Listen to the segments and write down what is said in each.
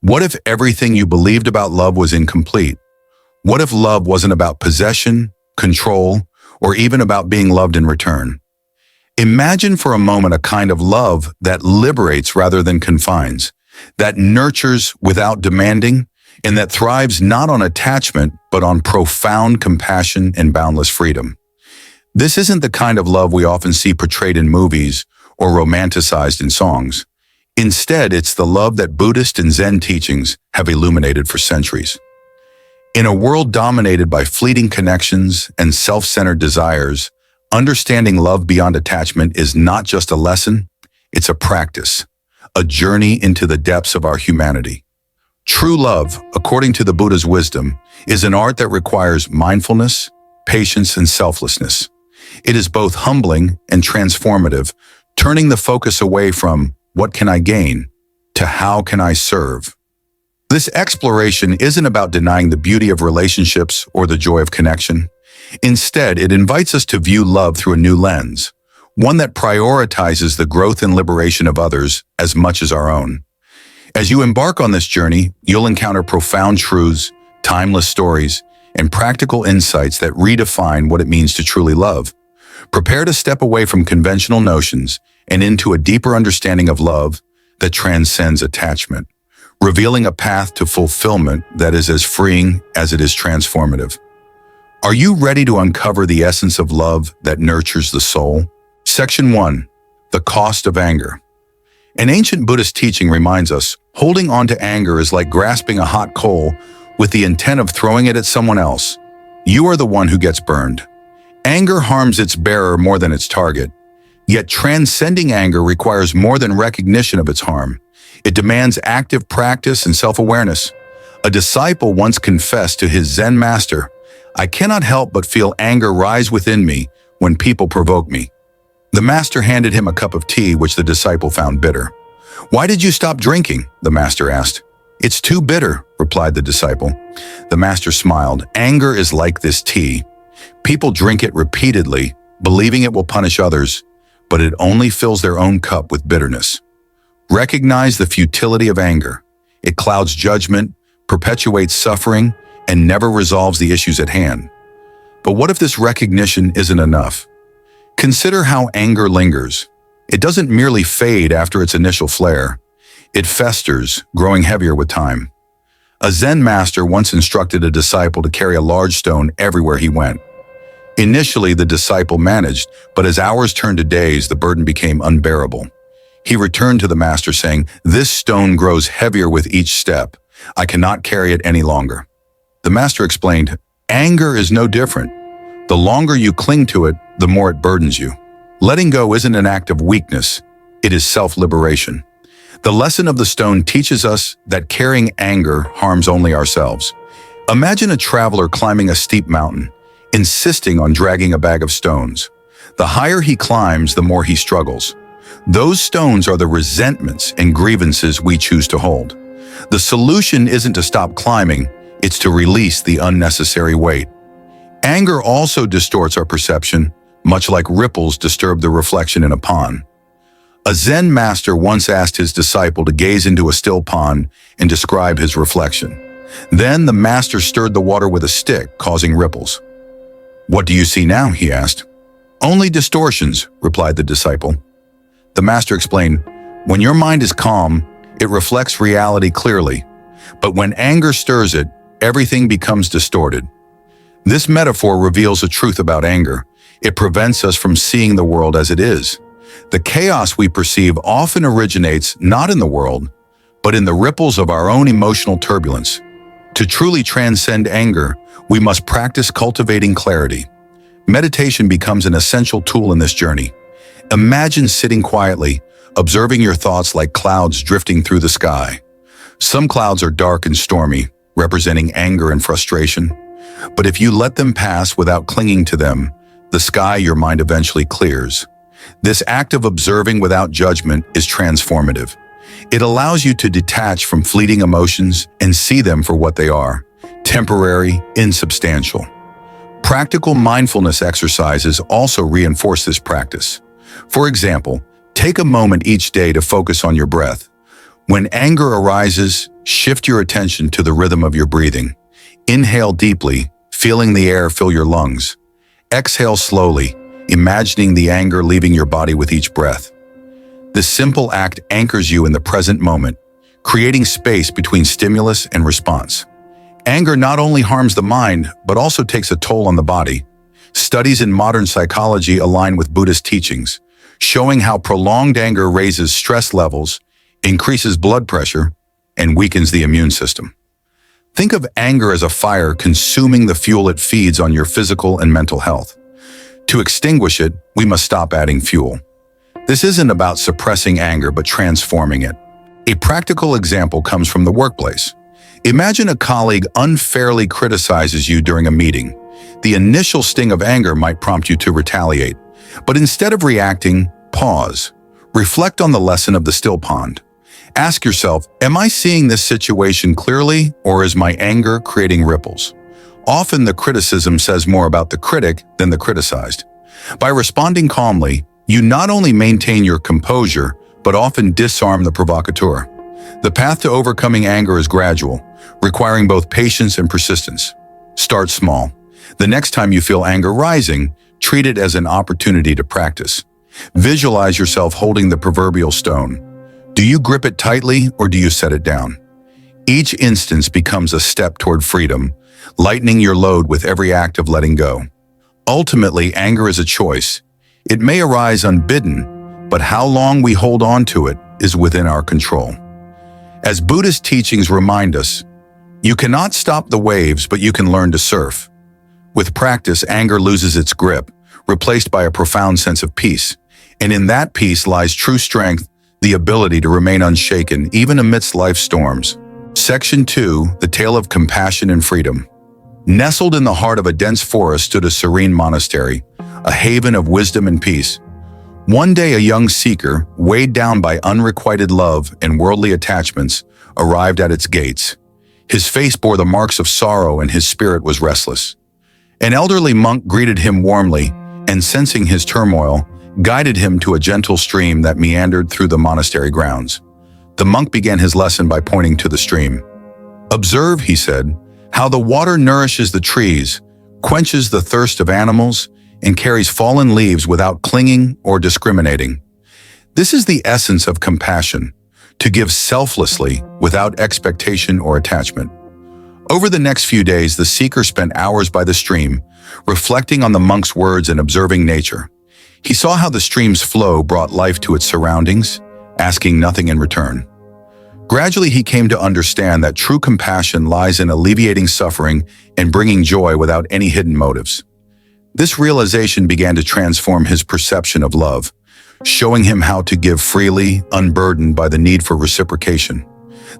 What if everything you believed about love was incomplete? What if love wasn't about possession, control, or even about being loved in return? Imagine for a moment a kind of love that liberates rather than confines, that nurtures without demanding, and that thrives not on attachment, but on profound compassion and boundless freedom. This isn't the kind of love we often see portrayed in movies or romanticized in songs. Instead, it's the love that Buddhist and Zen teachings have illuminated for centuries. In a world dominated by fleeting connections and self-centered desires, understanding love beyond attachment is not just a lesson, it's a practice, a journey into the depths of our humanity. True love, according to the Buddha's wisdom, is an art that requires mindfulness, patience, and selflessness. It is both humbling and transformative, turning the focus away from "what can I gain?" to "how can I serve?" This exploration isn't about denying the beauty of relationships or the joy of connection. Instead, it invites us to view love through a new lens, one that prioritizes the growth and liberation of others as much as our own. As you embark on this journey, you'll encounter profound truths, timeless stories, and practical insights that redefine what it means to truly love. Prepare to step away from conventional notions and into a deeper understanding of love that transcends attachment, revealing a path to fulfillment that is as freeing as it is transformative. Are you ready to uncover the essence of love that nurtures the soul? Section 1. The cost of anger. An ancient Buddhist teaching reminds us, holding on to anger is like grasping a hot coal with the intent of throwing it at someone else. You are the one who gets burned. Anger harms its bearer more than its target. Yet transcending anger requires more than recognition of its harm. It demands active practice and self-awareness. A disciple once confessed to his Zen master, "I cannot help but feel anger rise within me when people provoke me." The master handed him a cup of tea, which the disciple found bitter. "Why did you stop drinking?" the master asked. "It's too bitter," replied the disciple. The master smiled. "Anger is like this tea. People drink it repeatedly, believing it will punish others, but it only fills their own cup with bitterness. Recognize the futility of anger. It clouds judgment, perpetuates suffering, and never resolves the issues at hand." But what if this recognition isn't enough? Consider how anger lingers. It doesn't merely fade after its initial flare. It festers, growing heavier with time. A Zen master once instructed a disciple to carry a large stone everywhere he went. Initially, the disciple managed, but as hours turned to days, the burden became unbearable. He returned to the master saying, "This stone grows heavier with each step. I cannot carry it any longer." The master explained, "Anger is no different. The longer you cling to it, the more it burdens you. Letting go isn't an act of weakness, it is self-liberation." The lesson of the stone teaches us that carrying anger harms only ourselves. Imagine a traveler climbing a steep mountain, insisting on dragging a bag of stones. The higher he climbs, the more he struggles. Those stones are the resentments and grievances we choose to hold. The solution isn't to stop climbing, it's to release the unnecessary weight. Anger also distorts our perception, much like ripples disturb the reflection in a pond. A Zen master once asked his disciple to gaze into a still pond and describe his reflection. Then the master stirred the water with a stick, causing ripples. "What do you see now?" he asked. "Only distortions," replied the disciple. The master explained, "When your mind is calm, it reflects reality clearly. But when anger stirs it, everything becomes distorted." This metaphor reveals a truth about anger. It prevents us from seeing the world as it is. The chaos we perceive often originates not in the world, but in the ripples of our own emotional turbulence. To truly transcend anger, we must practice cultivating clarity. Meditation becomes an essential tool in this journey. Imagine sitting quietly, observing your thoughts like clouds drifting through the sky. Some clouds are dark and stormy, representing anger and frustration. But if you let them pass without clinging to them, the sky your mind eventually clears. This act of observing without judgment is transformative. It allows you to detach from fleeting emotions and see them for what they are: temporary, insubstantial. Practical mindfulness exercises also reinforce this practice. For example, take a moment each day to focus on your breath. When anger arises, shift your attention to the rhythm of your breathing. Inhale deeply, feeling the air fill your lungs. Exhale slowly, imagining the anger leaving your body with each breath. This simple act anchors you in the present moment, creating space between stimulus and response. Anger not only harms the mind, but also takes a toll on the body. Studies in modern psychology align with Buddhist teachings, showing how prolonged anger raises stress levels, increases blood pressure, and weakens the immune system. Think of anger as a fire consuming the fuel it feeds on your physical and mental health. To extinguish it, we must stop adding fuel. This isn't about suppressing anger, but transforming it. A practical example comes from the workplace. Imagine a colleague unfairly criticizes you during a meeting. The initial sting of anger might prompt you to retaliate, but instead of reacting, pause. Reflect on the lesson of the still pond. Ask yourself, am I seeing this situation clearly, or is my anger creating ripples? Often the criticism says more about the critic than the criticized. By responding calmly, you not only maintain your composure, but often disarm the provocateur. The path to overcoming anger is gradual, requiring both patience and persistence. Start small. The next time you feel anger rising, treat it as an opportunity to practice. Visualize yourself holding the proverbial stone. Do you grip it tightly or do you set it down? Each instance becomes a step toward freedom, lightening your load with every act of letting go. Ultimately, anger is a choice. It may arise unbidden, but how long we hold on to it is within our control. As Buddhist teachings remind us, you cannot stop the waves, but you can learn to surf. With practice, anger loses its grip, replaced by a profound sense of peace. And in that peace lies true strength, the ability to remain unshaken even amidst life's storms. Section 2, The Tale of Compassion and Freedom. Nestled in the heart of a dense forest stood a serene monastery, a haven of wisdom and peace. One day a young seeker, weighed down by unrequited love and worldly attachments, arrived at its gates. His face bore the marks of sorrow and his spirit was restless. An elderly monk greeted him warmly, and sensing his turmoil, guided him to a gentle stream that meandered through the monastery grounds. The monk began his lesson by pointing to the stream. "Observe," he said, "how the water nourishes the trees, quenches the thirst of animals, and carries fallen leaves without clinging or discriminating. This is the essence of compassion, to give selflessly without expectation or attachment." Over the next few days, the seeker spent hours by the stream, reflecting on the monk's words and observing nature. He saw how the stream's flow brought life to its surroundings, asking nothing in return. Gradually, he came to understand that true compassion lies in alleviating suffering and bringing joy without any hidden motives. This realization began to transform his perception of love, showing him how to give freely, unburdened by the need for reciprocation.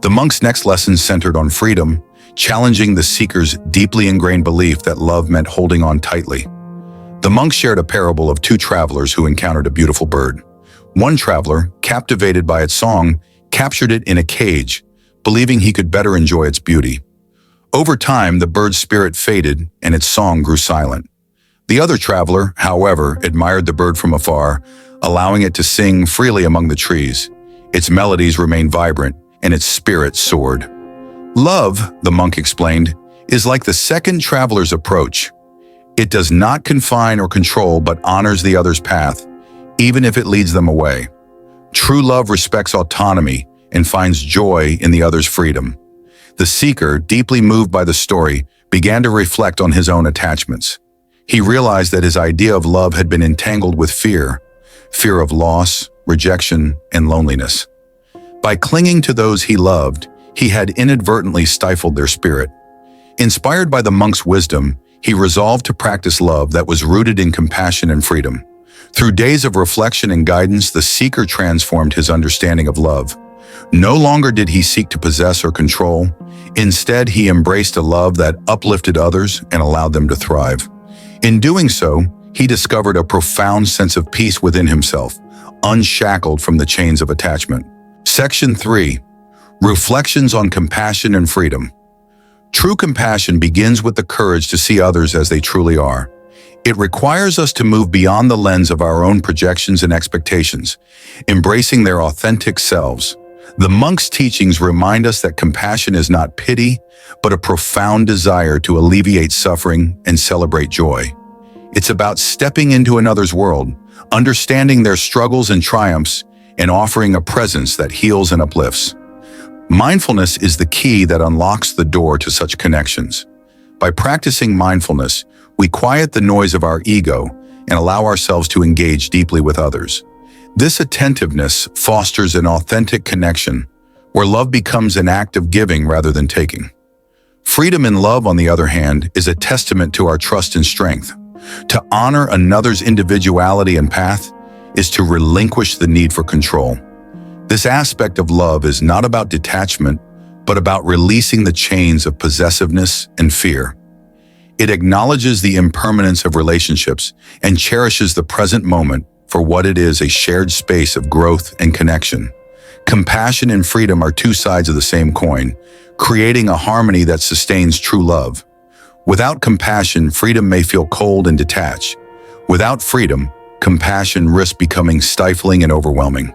The monk's next lesson centered on freedom, challenging the seeker's deeply ingrained belief that love meant holding on tightly. The monk shared a parable of two travelers who encountered a beautiful bird. One traveler, captivated by its song, captured it in a cage, believing he could better enjoy its beauty. Over time, the bird's spirit faded and its song grew silent. The other traveler, however, admired the bird from afar, allowing it to sing freely among the trees. Its melodies remained vibrant and its spirit soared. Love, the monk explained, is like the second traveler's approach. It does not confine or control but honors the other's path, even if it leads them away. True love respects autonomy and finds joy in the other's freedom. The seeker, deeply moved by the story, began to reflect on his own attachments. He realized that his idea of love had been entangled with fear of loss, rejection, and loneliness. By clinging to those he loved, he had inadvertently stifled their spirit. Inspired by the monk's wisdom, he resolved to practice love that was rooted in compassion and freedom. Through days of reflection and guidance, the seeker transformed his understanding of love. No longer did he seek to possess or control. Instead, he embraced a love that uplifted others and allowed them to thrive. In doing so, he discovered a profound sense of peace within himself, unshackled from the chains of attachment. Section 3. Reflections on Compassion and Freedom. True compassion begins with the courage to see others as they truly are. It requires us to move beyond the lens of our own projections and expectations, embracing their authentic selves. The monk's teachings remind us that compassion is not pity, but a profound desire to alleviate suffering and celebrate joy. It's about stepping into another's world, understanding their struggles and triumphs, and offering a presence that heals and uplifts. Mindfulness is the key that unlocks the door to such connections. By practicing mindfulness, we quiet the noise of our ego and allow ourselves to engage deeply with others. This attentiveness fosters an authentic connection, where love becomes an act of giving rather than taking. Freedom in love, on the other hand, is a testament to our trust and strength. To honor another's individuality and path is to relinquish the need for control. This aspect of love is not about detachment, but about releasing the chains of possessiveness and fear. It acknowledges the impermanence of relationships and cherishes the present moment for what it is: a shared space of growth and connection. Compassion and freedom are two sides of the same coin, creating a harmony that sustains true love. Without compassion, freedom may feel cold and detached. Without freedom, compassion risks becoming stifling and overwhelming.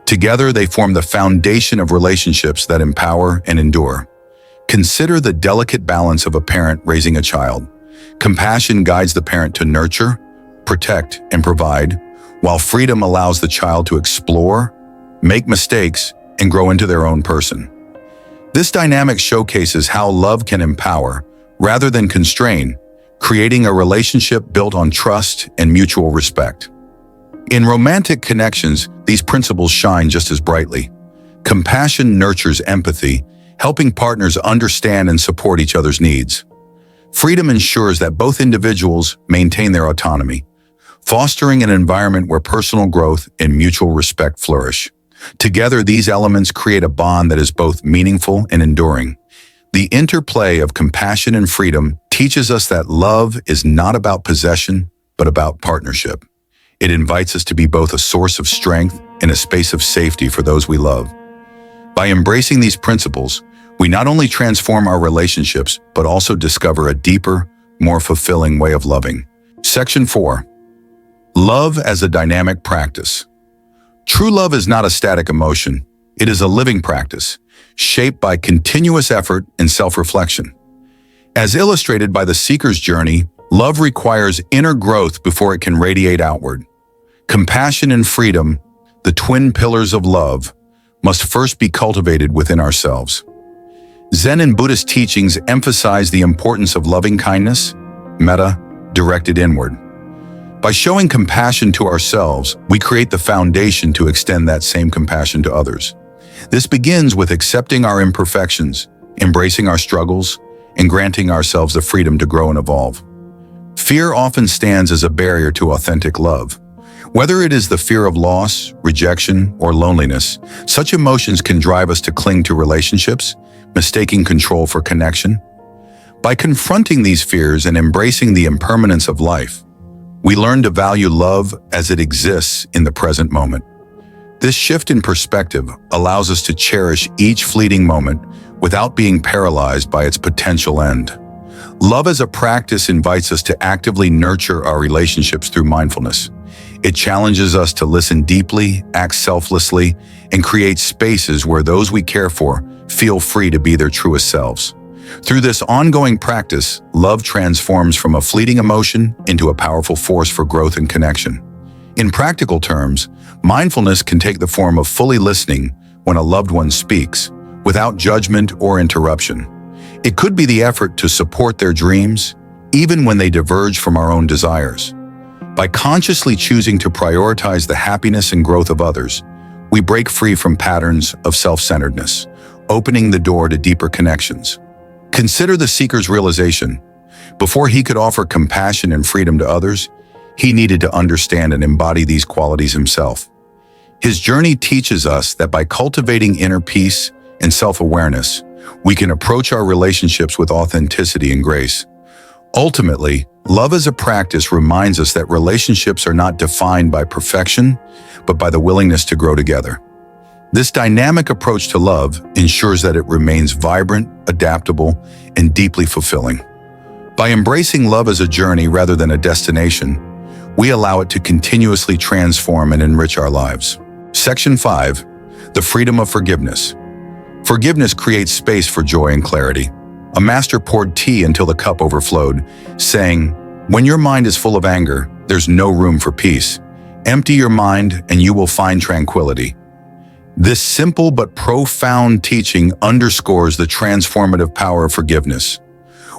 Together, they form the foundation of relationships that empower and endure. Consider the delicate balance of a parent raising a child. Compassion guides the parent to nurture, protect, and provide, while freedom allows the child to explore, make mistakes, and grow into their own person. This dynamic showcases how love can empower rather than constrain, creating a relationship built on trust and mutual respect. In romantic connections, these principles shine just as brightly. Compassion nurtures empathy, helping partners understand and support each other's needs. Freedom ensures that both individuals maintain their autonomy, fostering an environment where personal growth and mutual respect flourish. Together, these elements create a bond that is both meaningful and enduring. The interplay of compassion and freedom teaches us that love is not about possession, but about partnership. It invites us to be both a source of strength and a space of safety for those we love. By embracing these principles, we not only transform our relationships, but also discover a deeper, more fulfilling way of loving. Section 4. Love as a dynamic practice. True love is not a static emotion. It is a living practice, shaped by continuous effort and self-reflection. As illustrated by the seeker's journey, love requires inner growth before it can radiate outward. Compassion and freedom, the twin pillars of love, must first be cultivated within ourselves. Zen and Buddhist teachings emphasize the importance of loving kindness, metta, directed inward. By showing compassion to ourselves, we create the foundation to extend that same compassion to others. This begins with accepting our imperfections, embracing our struggles, and granting ourselves the freedom to grow and evolve. Fear often stands as a barrier to authentic love. Whether it is the fear of loss, rejection, or loneliness, such emotions can drive us to cling to relationships, mistaking control for connection. By confronting these fears and embracing the impermanence of life, we learn to value love as it exists in the present moment. This shift in perspective allows us to cherish each fleeting moment without being paralyzed by its potential end. Love as a practice invites us to actively nurture our relationships through mindfulness. It challenges us to listen deeply, act selflessly, and create spaces where those we care for feel free to be their truest selves. Through this ongoing practice, love transforms from a fleeting emotion into a powerful force for growth and connection. In practical terms, mindfulness can take the form of fully listening when a loved one speaks, without judgment or interruption. It could be the effort to support their dreams, even when they diverge from our own desires. By consciously choosing to prioritize the happiness and growth of others, we break free from patterns of self-centeredness, opening the door to deeper connections. Consider the seeker's realization. Before he could offer compassion and freedom to others, he needed to understand and embody these qualities himself. His journey teaches us that by cultivating inner peace and self-awareness, we can approach our relationships with authenticity and grace. Ultimately, love as a practice reminds us that relationships are not defined by perfection, but by the willingness to grow together. This dynamic approach to love ensures that it remains vibrant, adaptable, and deeply fulfilling. By embracing love as a journey rather than a destination, we allow it to continuously transform and enrich our lives. Section 5. The freedom of forgiveness. Forgiveness creates space for joy and clarity. A master poured tea until the cup overflowed, saying, "When your mind is full of anger, there's no room for peace. Empty your mind and you will find tranquility." This simple but profound teaching underscores the transformative power of forgiveness.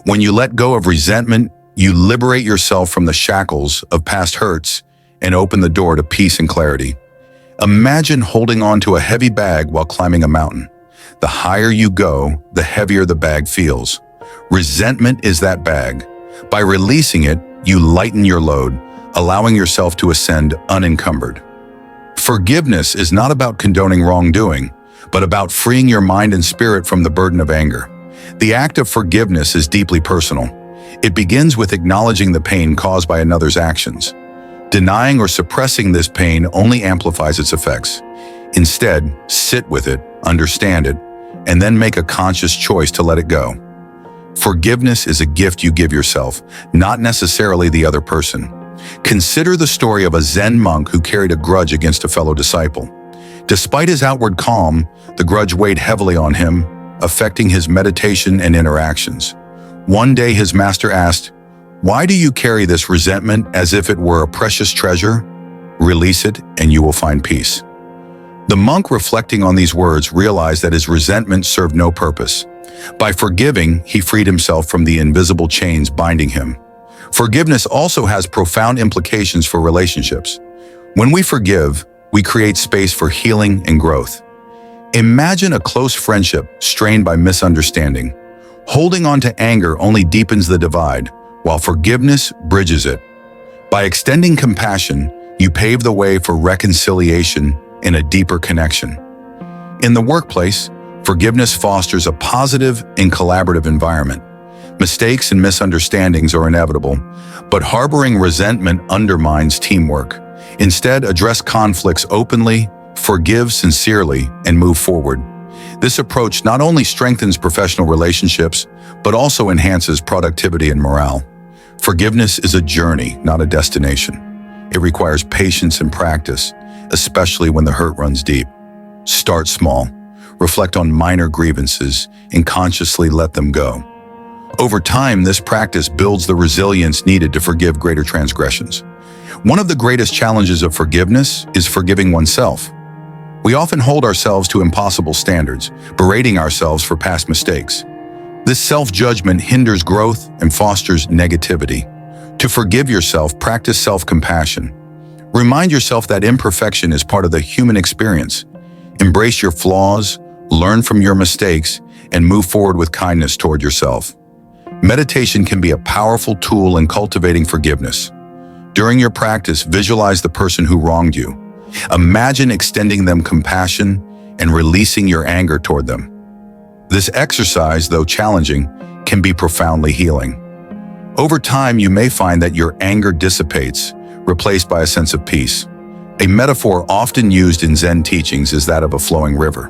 When you let go of resentment, you liberate yourself from the shackles of past hurts and open the door to peace and clarity. Imagine holding on to a heavy bag while climbing a mountain. The higher you go, the heavier the bag feels. Resentment is that bag. By releasing it, you lighten your load, allowing yourself to ascend unencumbered. Forgiveness is not about condoning wrongdoing, but about freeing your mind and spirit from the burden of anger. The act of forgiveness is deeply personal. It begins with acknowledging the pain caused by another's actions. Denying or suppressing this pain only amplifies its effects. Instead, sit with it, understand it, and then make a conscious choice to let it go. Forgiveness is a gift you give yourself, not necessarily the other person. Consider the story of a Zen monk who carried a grudge against a fellow disciple. Despite his outward calm, the grudge weighed heavily on him, affecting his meditation and interactions. One day his master asked, "Why do you carry this resentment as if it were a precious treasure? Release it and you will find peace." The monk, reflecting on these words, realized that his resentment served no purpose. By forgiving, he freed himself from the invisible chains binding him. Forgiveness also has profound implications for relationships. When we forgive, we create space for healing and growth. Imagine a close friendship strained by misunderstanding. Holding on to anger only deepens the divide, while forgiveness bridges it. By extending compassion, you pave the way for reconciliation and a deeper connection. In the workplace, forgiveness fosters a positive and collaborative environment. Mistakes and misunderstandings are inevitable, but harboring resentment undermines teamwork. Instead, address conflicts openly, forgive sincerely, and move forward. This approach not only strengthens professional relationships, but also enhances productivity and morale. Forgiveness is a journey, not a destination. It requires patience and practice, especially when the hurt runs deep. Start small, reflect on minor grievances, and consciously let them go. Over time, this practice builds the resilience needed to forgive greater transgressions. One of the greatest challenges of forgiveness is forgiving oneself. We often hold ourselves to impossible standards, berating ourselves for past mistakes. This self-judgment hinders growth and fosters negativity. To forgive yourself, practice self-compassion. Remind yourself that imperfection is part of the human experience. Embrace your flaws, learn from your mistakes, and move forward with kindness toward yourself. Meditation can be a powerful tool in cultivating forgiveness. During your practice, visualize the person who wronged you. Imagine extending them compassion and releasing your anger toward them. This exercise, though challenging, can be profoundly healing. Over time, you may find that your anger dissipates, replaced by a sense of peace. A metaphor often used in Zen teachings is that of a flowing river.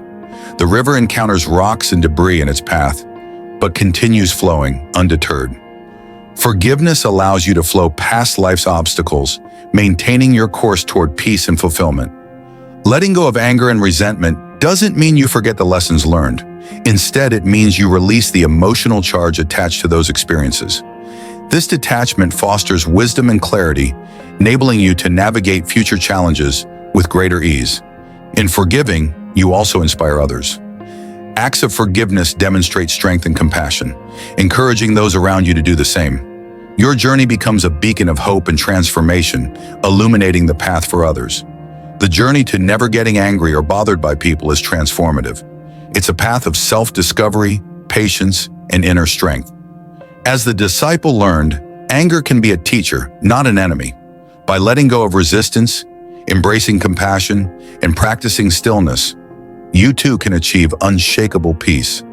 The river encounters rocks and debris in its path, but continues flowing, undeterred. Forgiveness allows you to flow past life's obstacles, maintaining your course toward peace and fulfillment. Letting go of anger and resentment doesn't mean you forget the lessons learned. Instead, it means you release the emotional charge attached to those experiences. This detachment fosters wisdom and clarity, enabling you to navigate future challenges with greater ease. In forgiving, you also inspire others. Acts of forgiveness demonstrate strength and compassion, encouraging those around you to do the same. Your journey becomes a beacon of hope and transformation, illuminating the path for others. The journey to never getting angry or bothered by people is transformative. It's a path of self-discovery, patience, and inner strength. As the disciple learned, anger can be a teacher, not an enemy. By letting go of resistance, embracing compassion, and practicing stillness, you too can achieve unshakable peace.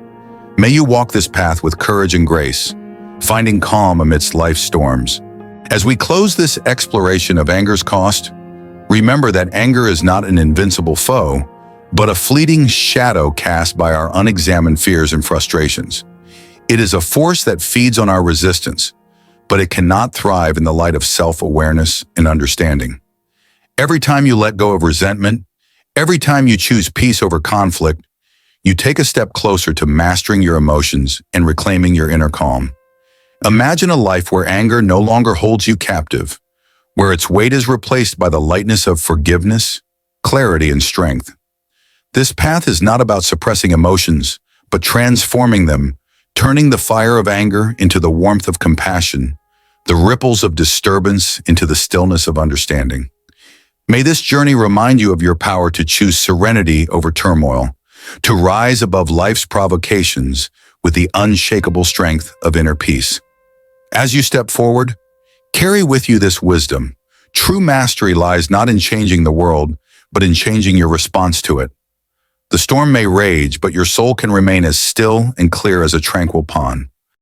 May you walk this path with courage and grace, finding calm amidst life's storms. As we close this exploration of anger's cost, remember that anger is not an invincible foe, but a fleeting shadow cast by our unexamined fears and frustrations. It is a force that feeds on our resistance, but it cannot thrive in the light of self-awareness and understanding. Every time you let go of resentment, Every time you choose peace over conflict, you take a step closer to mastering your emotions and reclaiming your inner calm. Imagine a life where anger no longer holds you captive, where its weight is replaced by the lightness of forgiveness, clarity, and strength. This path is not about suppressing emotions, but transforming them, turning the fire of anger into the warmth of compassion, the ripples of disturbance into the stillness of understanding. May this journey remind you of your power to choose serenity over turmoil, to rise above life's provocations with the unshakable strength of inner peace. As you step forward, carry with you this wisdom. True mastery lies not in changing the world, but in changing your response to it. The storm may rage, but your soul can remain as still and clear as a tranquil pond.